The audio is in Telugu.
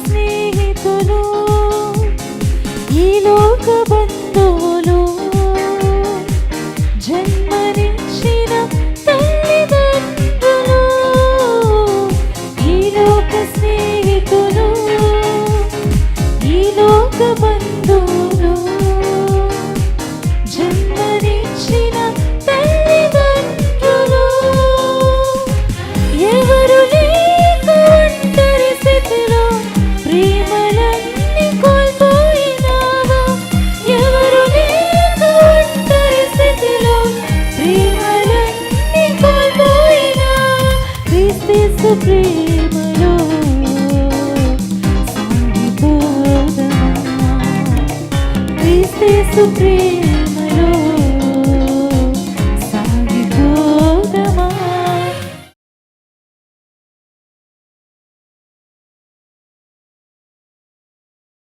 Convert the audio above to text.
స్నేహితులు, ఈ లోక బంధువులు, జన్మనిచ్చిన తల్లిదండ్రులు, ఈ లోక స్నేహితులు, ఈ లోక బంధువులు, జన్మనిచ్చిన తల్లిదండ్రులు, ఎవరు లేక ఒంటరి స్థితిలో ప్రేమలన్నీ కోల్పోయినావా, ఎవరు లేక ఒంటరి స్థితిలో ప్రేమలన్నీ కోల్పోయినా, క్రీస్తు ప్రేమలో సాగిపోదమా, క్రీస్తు ప్రేమ